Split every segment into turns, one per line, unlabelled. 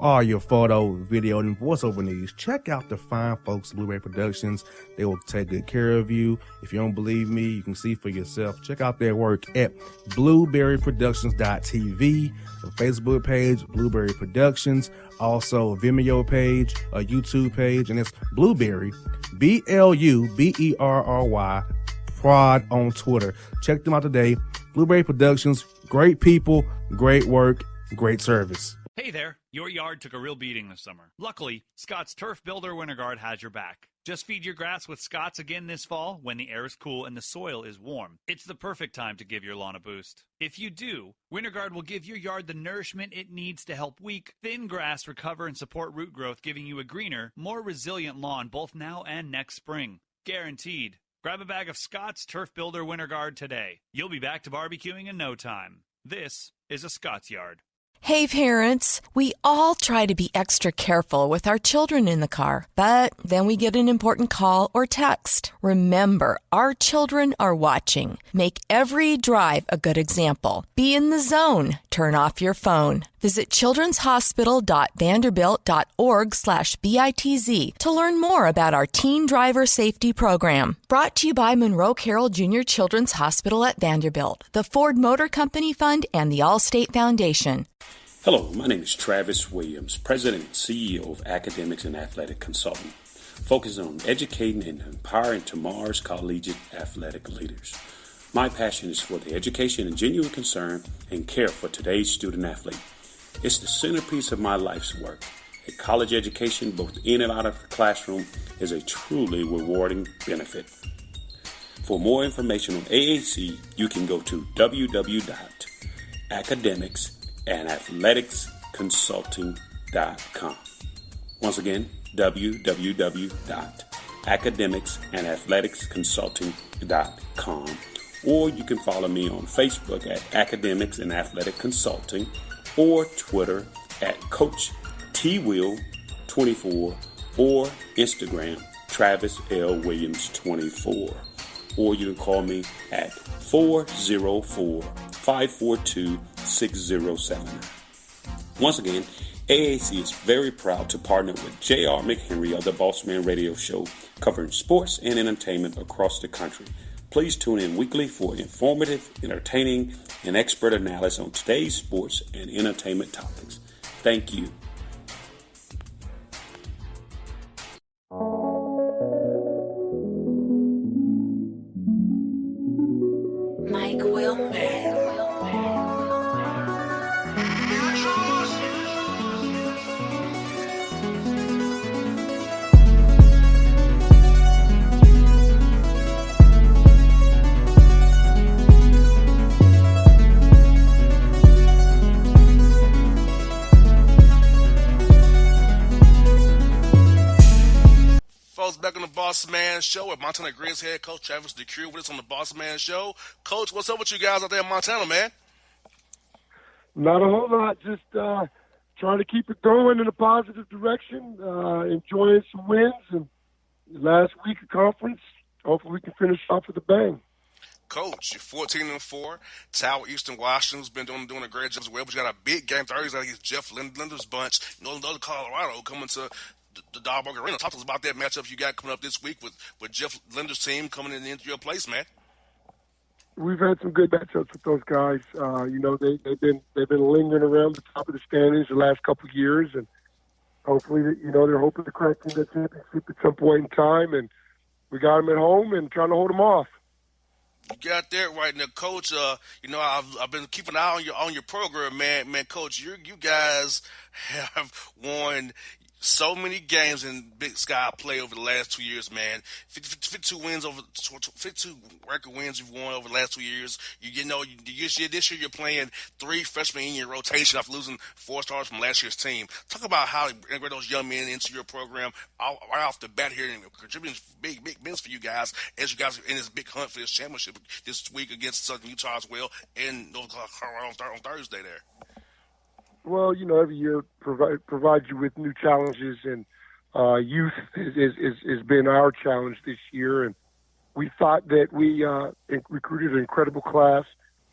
all your photo, video, and voiceover needs, check out the fine folks at Blueberry Productions. They will take good care of you. If you don't believe me, you can see for yourself. Check out their work at blueberryproductions.tv, the Facebook page, Blueberry Productions, also a Vimeo page, a YouTube page, and it's Blueberry, BLUBERRY, Prod on Twitter. Check them out today. Blueberry Productions, great people, great work, great service.
Hey there, your yard took a real beating this summer. Luckily, Scott's Turf Builder Winter Guard has your back. Just feed your grass with Scott's again this fall when the air is cool and the soil is warm. It's the perfect time to give your lawn a boost. If you do, Winter Guard will give your yard the nourishment it needs to help weak, thin grass recover and support root growth, giving you a greener, more resilient lawn both now and next spring. Guaranteed. Grab a bag of Scott's Turf Builder Winter Guard today. You'll be back to barbecuing in no time. This is a Scott's Yard.
Hey parents, we all try to be extra careful with our children in the car, but then we get an important call or text. Remember, our children are watching. Make every drive a good example. Be in the zone. Turn off your phone. Visit childrenshospital.vanderbilt.org/BITZ to learn more about our teen driver safety program. Brought to you by Monroe Carroll Jr. Children's Hospital at Vanderbilt, the Ford Motor Company Fund, and the Allstate Foundation.
Hello, my name is Travis Williams, President and CEO of Academics and Athletic Consulting, focusing on educating and empowering tomorrow's collegiate athletic leaders. My passion is for the education and genuine concern and care for today's student athlete. It's the centerpiece of my life's work. A college education, both in and out of the classroom, is a truly rewarding benefit. For more information on AAC, you can go to www.academicsandathleticsconsulting.com. Once again, www.academicsandathleticsconsulting.com. Or you can follow me on Facebook at Academics and Athletic Consulting, or Twitter at Coach TWill24, or Instagram Travis L. Williams 24. Or you can call me at 404-542-6079. Once again, AAC is very proud to partner with J.R. McHenry of the Bossman Radio Show, covering sports and entertainment across the country. Please tune in weekly for informative, entertaining, and expert analysis on today's sports and entertainment topics. Thank you.
Mike Wilmer.
Back on the Bossman Show with Montana Grizz head coach Travis DeCuire with us on the Bossman Show. Coach, what's up with you guys out there in Montana, man?
Not a whole lot. Just trying to keep it going in a positive direction, enjoying some wins. And last week of conference, hopefully we can finish off with a bang.
Coach, you're 14-4. Tower Eastern Washington's been doing a great job as well, but you got a big game Thursday against Jeff Linder's bunch. Another Colorado coming to the Dahlberg Arena. Talk to us about that matchup you got coming up this week with Jeff Linder's team coming into your place, man.
We've had some good matchups with those guys. They've been lingering around the top of the standings the last couple of years, and hopefully, they're hoping to crack in the championship at some point in time. And we got them at home and trying to hold them off.
You got that right now, Coach. I've been keeping an eye on your program, man. Coach, you guys have won so many games in Big Sky play over the last 2 years, man. 52 record wins you've won over the last 2 years. This year you're playing 3 freshmen in your rotation after losing 4 stars from last year's team. Talk about how to integrate those young men into your program right off the bat here and contributing big wins for you guys as you guys are in this big hunt for this championship this week against Southern Utah as well and North Colorado on Thursday there.
Well, every year provides you with new challenges, and youth has been our challenge this year. And we thought that we recruited an incredible class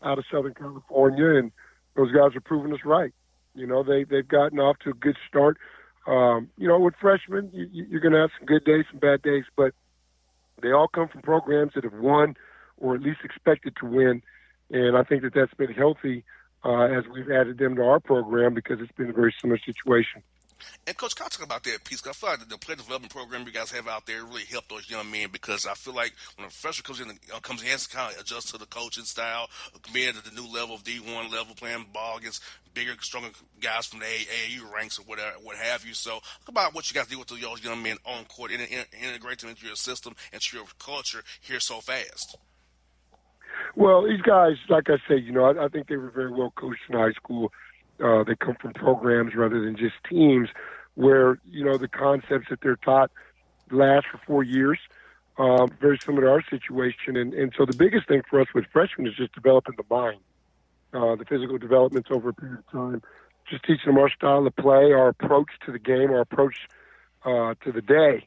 out of Southern California, and those guys are proving us right. You know, they've gotten off to a good start. You know, with freshmen, you're going to have some good days, some bad days, but they all come from programs that have won or at least expected to win. And I think that that's been healthy as we've added them to our program because it's been a very similar situation.
And Coach, can I talk about that piece? 'Cause I feel like the player development program you guys have out there really help those young men because I feel like when a freshman comes in, he has to kind of adjust to the coaching style, being at the new level of D1 level, playing ball against bigger, stronger guys from the AAU ranks or whatever, what have you. So talk about what you guys do with those young men on court and integrate them into your system and to your culture here so fast.
Well, these guys, like I said, you know, I think they were very well coached in high school. They come from programs rather than just teams where, you know, the concepts that they're taught last for 4 years, very similar to our situation. And so the biggest thing for us with freshmen is just developing the mind, the physical developments over a period of time, just teaching them our style of play, our approach to the game, our approach to the day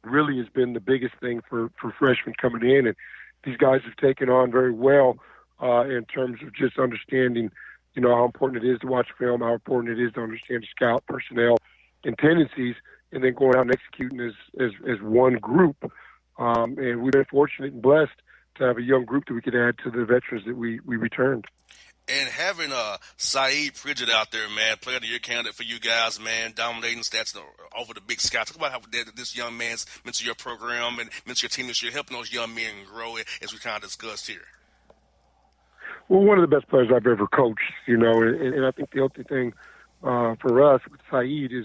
really has been the biggest thing for freshmen coming in. And these guys have taken on very well in terms of just understanding, you know, how important it is to watch film, how important it is to understand the scout personnel and tendencies, and then going out and executing as one group. And we've been fortunate and blessed to have a young group that we could add to the veterans that we returned.
And having Saeed Pridgett out there, man, player of the year candidate for you guys, man, dominating stats over the Big Sky. Talk about how this young man's meant to your program and meant to your team this year, helping those young men grow as we kind of discussed here.
Well, one of the best players I've ever coached, you know, and I think the healthy thing for us with Saeed is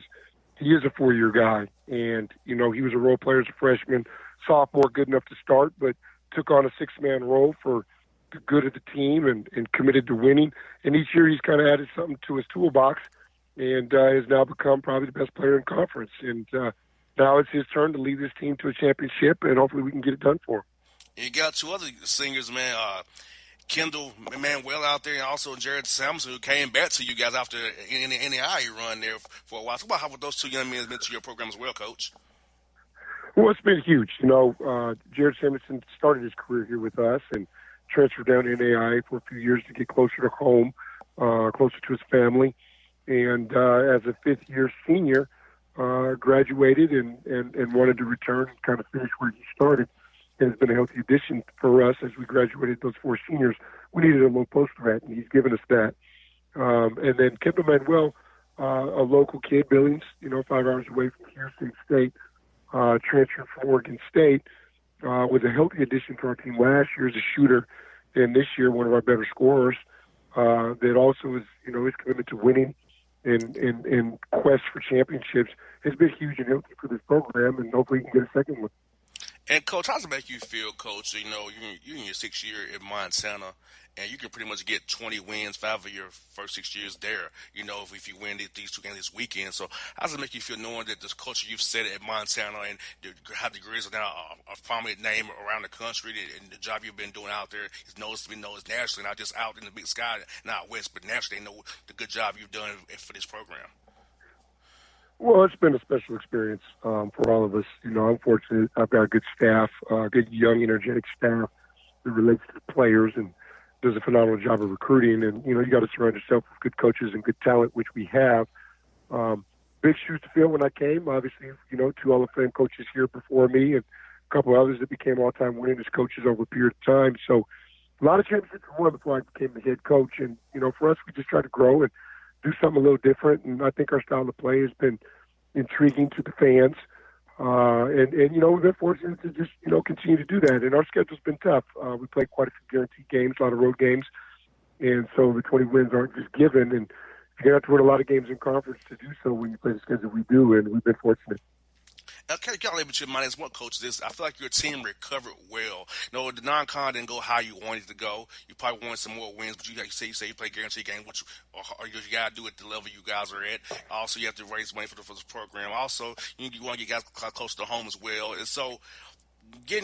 he is a 4-year guy. And, you know, he was a role player as a freshman, sophomore, good enough to start, but took on a 6-man role for the good of the team and committed to winning. And each year he's kind of added something to his toolbox and has now become probably the best player in conference. And now it's his turn to lead this team to a championship, and hopefully we can get it done for him.
You got two other singers, man, Kendall Manuel out there, and also Jared Samuelson, who came back to you guys after in the NAI run there for a while. Talk about how those two young men have been to your program as well, Coach.
Well, it's been huge. You know, Jared Samuelson started his career here with us and transferred down to NAI for a few years to get closer to home, closer to his family. And as a fifth-year senior, graduated and wanted to return and kind of finish where he started. And it's been a healthy addition for us as we graduated those 4 seniors. We needed a little post rat, and he's given us that. And then Kendall Manuel, a local kid, Billings, you know, 5 hours away from Houston State, transferred from Oregon State, was a healthy addition to our team last year as a shooter, and this year one of our better scorers. That also is, you know, his commitment to winning and quest for championships has been huge and healthy for this program, and hopefully he can get a second one.
And, Coach, how does it make you feel, Coach? You know, you're in your 6th year at Montana, and you can pretty much get 20 wins 5 of your first 6 years there, you know, if you win these 2 games this weekend. So how does it make you feel knowing that this culture you've set at Montana and how the Grizzlies are now a prominent name around the country, and the job you've been doing out there is noticed nationally, not just out in the Big Sky, not out west, but nationally they know the good job you've done for this program?
Well, it's been a special experience for all of us. You know, I'm fortunate. I've got a good staff, good young, energetic staff that relates to the players and does a phenomenal job of recruiting. And, you know, you got to surround yourself with good coaches and good talent, which we have. Big shoes to fill when I came. Obviously, you know, 2 Hall of Fame coaches here before me and a couple others that became all-time winners coaches over a period of time. So a lot of championships were won before I became the head coach. And, you know, for us, we just try to grow and do something a little different. And I think our style of play has been intriguing to the fans. And, you know, we've been fortunate to just, you know, continue to do that. And our schedule's been tough. We played quite a few guaranteed games, a lot of road games. And so the 20 wins aren't just given. And you have to win a lot of games in conference to do so when you play the schedule we do. And we've been fortunate.
Okay, got to leave with your mind as well, Coach. I feel like your team recovered well. You know, the non-con didn't go how you wanted it to go. You probably wanted some more wins, but you say you play guaranteed game, which or you got to do at the level you guys are at. Also, you have to raise money for this program. Also, you want to get guys close to home as well. And so,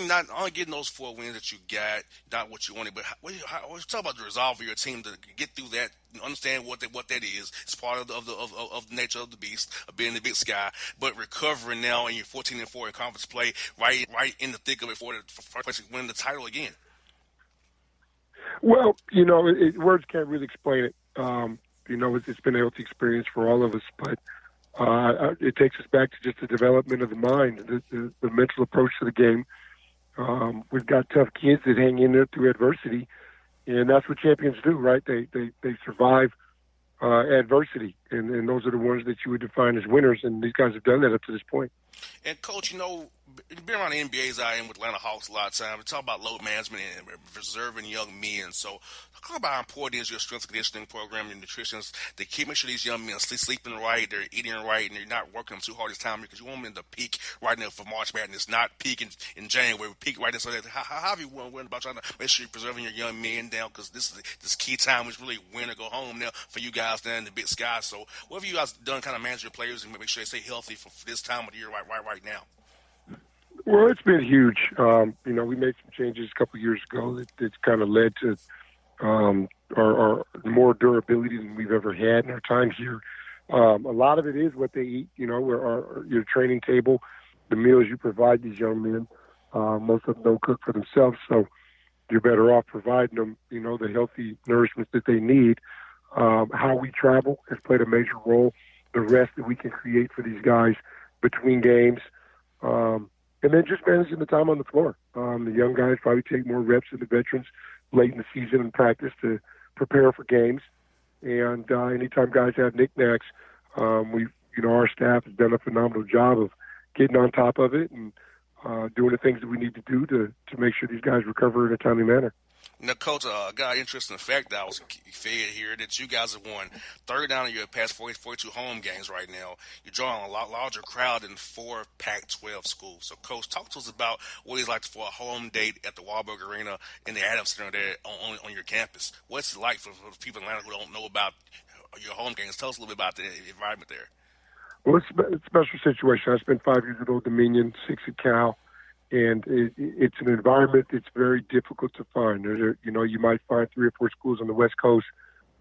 not only getting those 4 wins that you got, not what you wanted, but talk about the resolve of your team to get through that. Understand what that is. It's part of the nature of the beast of being in the Big Sky, but recovering now and you're 14-4 in conference play, right in the thick of it for winning the title again.
Well, you know, words can't really explain it. it's been a healthy experience for all of us. But it takes us back to just the development of the mind, the mental approach to the game. We've got tough kids that hang in there through adversity, and that's what champions do, right? They survive adversity, and those are the ones that you would define as winners, and these guys have done that up to this point.
And, Coach, being around the NBA as I am with Atlanta Hawks a lot of time, we talk about load management and preserving young men. So talk about how important is your strength and conditioning program, your nutrition, to make sure these young men are sleeping right, they're eating right, and you're not working them too hard this time because you want them to peak right now for March Madness, not peak in January, peak right now. So how have you went about trying to make sure you're preserving your young men down, because this key time is really win or go home now for you guys down in the Big Sky. So what have you guys done kind of manage your players and make sure they stay healthy for this time of the year right now?
Well, it's been huge. We made some changes a couple of years ago that's kind of led to our more durability than we've ever had in our time here. A lot of it is what they eat, your training table, the meals you provide these young men. Most of them don't cook for themselves, so you're better off providing them, the healthy nourishment that they need. How we travel has played a major role. The rest that we can create for these guys between games. And then just managing the time on the floor. The young guys probably take more reps than the veterans late in the season in practice to prepare for games. And anytime guys have knickknacks, our staff has done a phenomenal job of getting on top of it and doing the things that we need to do to make sure these guys recover in a timely manner.
Now, Coach, I got an interesting fact that I was fed here that you guys have won 30 down of your past 42 home games right now. You're drawing a lot larger crowd than 4 Pac-12 schools. So, Coach, talk to us about what it's like for a home date at the Wahlberg Arena in the Adams Center there on your campus. What's it like for people in Atlanta who don't know about your home games? Tell us a little bit about the environment there. Well,
it's a special situation. I spent 5 years at Old Dominion, 6 at Cal. And it's an environment that's very difficult to find. You might find 3 or 4 schools on the West Coast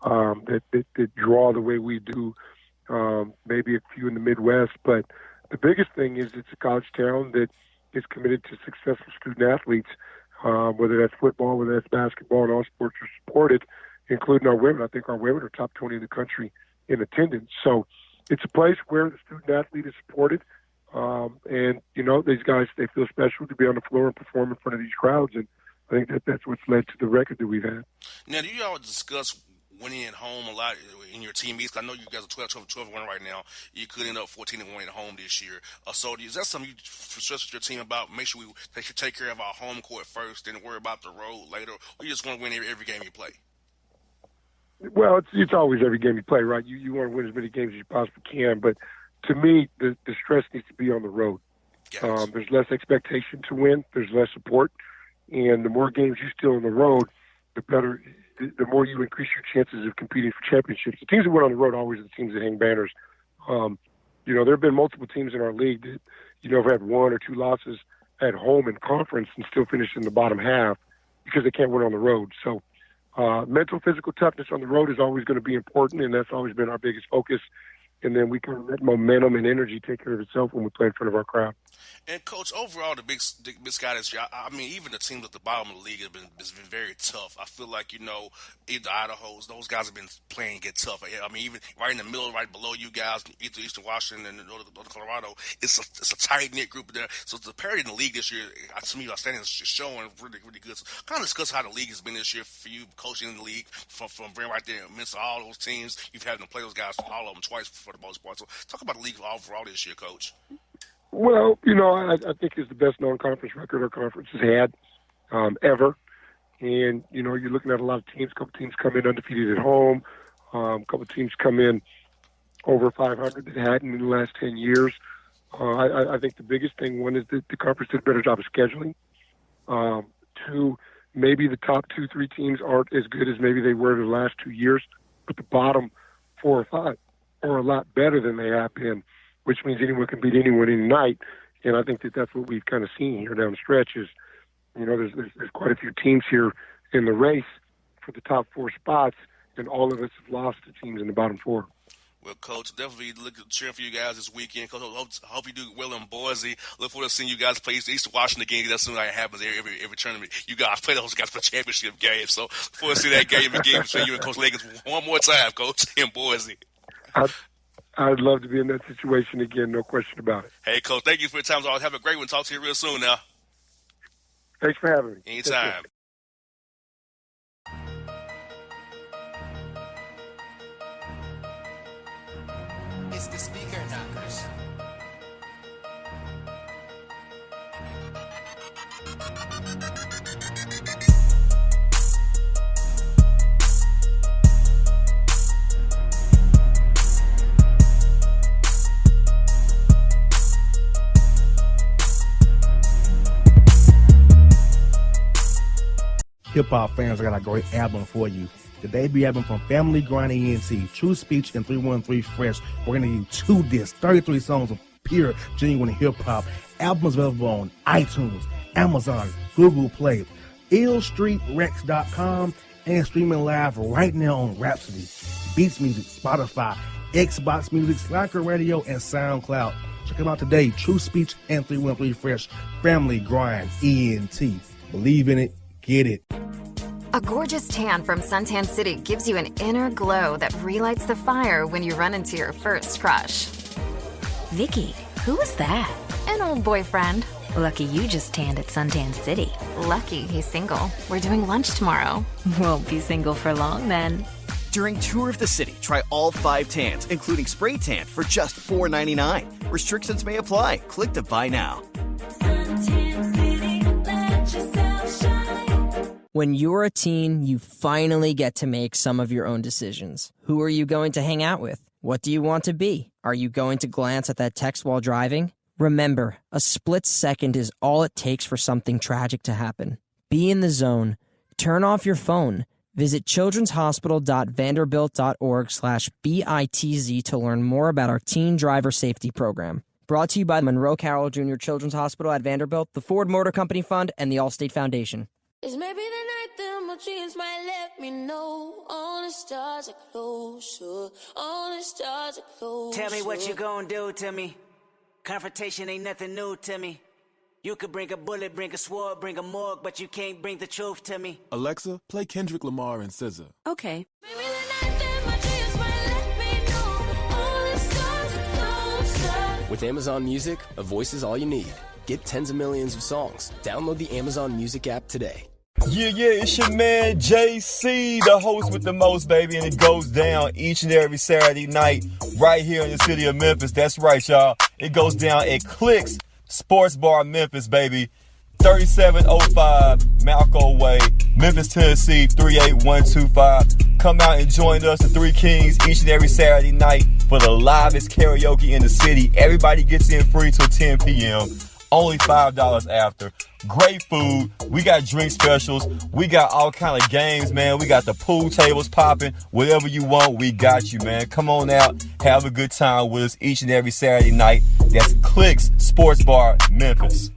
that draw the way we do, maybe a few in the Midwest. But the biggest thing is it's a college town that is committed to successful student athletes, whether that's football, whether that's basketball, and all sports are supported, including our women. I think our women are top 20 in the country in attendance. So it's a place where the student athlete is supported. These guys, they feel special to be on the floor and perform in front of these crowds. And I think that's what's led to the record that we've had.
Now, do you all discuss winning at home a lot in your team meets? I know you guys are 12-1 right now. You could end up 14-1 at home this year. So is that something you stress with your team about? Make sure we take care of our home court first and worry about the road later? Or you just want to win every game you play?
Well, it's always every game you play, right? You want to win as many games as you possibly can. But to me, the stress needs to be on the road.
Yes.
There's less expectation to win. There's less support. And the more games you steal on the road, the better, the more you increase your chances of competing for championships. The teams that win on the road are always the teams that hang banners. There have been multiple teams in our league that, have had 1 or 2 losses at home in conference and still finish in the bottom half because they can't win on the road. So mental, physical toughness on the road is always going to be important, and that's always been our biggest focus. And then we can let momentum and energy take care of itself when we play in front of our crowd.
And, Coach, overall, the Big Sky this year, I mean, even the teams at the bottom of the league has been very tough. I feel like, either Idaho's, those guys have been playing get tough. I mean, even right in the middle, right below you guys, either Eastern Washington and Northern Colorado, it's a tight-knit group there. So the parity in the league this year, to me, our standings is showing really, really good. So kind of discuss how the league has been this year for you, coaching in the league, from being right there amidst all those teams. You've had them play those guys, all of them twice for the most part. So talk about the league overall this year, Coach.
Well, I think it's the best non-conference record our conference has had ever. And, you're looking at a lot of teams. A couple teams come in undefeated at home. A couple teams come in over 500 that hadn't in the last 10 years. I think the biggest thing, one, is that the conference did a better job of scheduling. 2, maybe the top 2-3 teams aren't as good as maybe they were the last 2 years, but the bottom 4 or 5 are a lot better than they have been, which means anyone can beat anyone any night. And I think that's what we've kind of seen here down the stretch is, there's quite a few teams here in the race for the top 4 spots, and all of us have lost to teams in the bottom 4.
Well, Coach, definitely cheering for you guys this weekend. Coach, hope you do well in Boise. Look forward to seeing you guys play East Washington game. That's something that happens every tournament. You guys play those guys for championship games. So look forward to see that game again between you and Coach Leggins one more time, Coach, in Boise.
I'd love to be in that situation again, no question about it.
Hey, Coach, thank you for your time. Always have a great one. Talk to you real soon now.
Thanks for having me.
Anytime.
It's the Speaker Knockers.
Hip-hop fans, I got a great album for you. The debut album from Family Grind ENT, True Speech and 313 Fresh. We're going to give you 2 discs, 33 songs of pure, genuine hip-hop. Albums available on iTunes, Amazon, Google Play, illstreetrex.com, and streaming live right now on Rhapsody, Beats Music, Spotify, Xbox Music, Slacker Radio, and SoundCloud. Check them out today. True Speech and 313 Fresh. Family Grind ENT. Believe in it. Get it.
A gorgeous tan from Suntan City gives you an inner glow that relights the fire when you run into your first crush.
Vicky, who was that?
An old boyfriend.
Lucky you just tanned at Suntan City.
Lucky he's single. We're doing lunch tomorrow.
Won't be single for long then.
During Tour of the City, try all 5 tans, including spray tan, for just $4.99. Restrictions may apply. Click to buy now.
Suntan City, let yourself shine.
When you're a teen, you finally get to make some of your own decisions. Who are you going to hang out with? What do you want to be? Are you going to glance at that text while driving? Remember, a split second is all it takes for something tragic to happen. Be in the zone. Turn off your phone. Visit childrenshospital.vanderbilt.org/BITZ to learn more about our teen driver safety program. Brought to you by Monroe Carroll Jr. Children's Hospital at Vanderbilt, the Ford Motor Company Fund, and the Allstate Foundation.
It's maybe the night that my dreams might let me know. All the stars are closer. All the stars are closer.
Tell me what you gonna do to me. Confrontation ain't nothing new to me. You could bring a bullet, bring a sword, bring a morgue, but you can't bring the truth to me.
Alexa, play Kendrick Lamar and SZA.
Okay.
Maybe the night that my dreams might let me know. All the stars are closer.
With Amazon Music, a voice is all you need. Get tens of millions of songs. Download the Amazon Music app today.
Yeah, it's your man JC, the host with the most, baby, and it goes down each and every Saturday night right here in the city of Memphis. That's right, y'all. It goes down at Clicks Sports Bar Memphis, baby. 3705 Malco Way, Memphis, Tennessee, 38125. Come out and join us, the Three Kings, each and every Saturday night for the livest karaoke in the city. Everybody gets in free till 10 p.m. Only $5 after. Great food. We got drink specials. We got all kind of games, man. We got the pool tables popping. Whatever you want, we got you, man. Come on out. Have a good time with us each and every Saturday night. That's Clicks Sports Bar, Memphis.